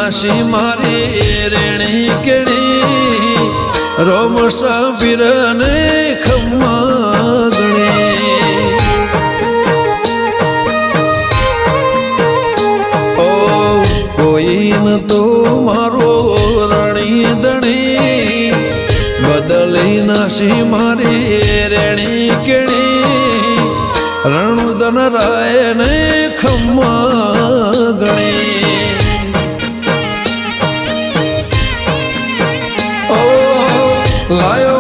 નાસી મારી રેણી કેણી રોમ સાબીર ને ખમ્મા ગણે ઓ કોઈ ન તો મારો રણી દણી બદલી નાસી મારી રેણી કેણી રણુદન રાય ને ખમ્મા ગણે લાયો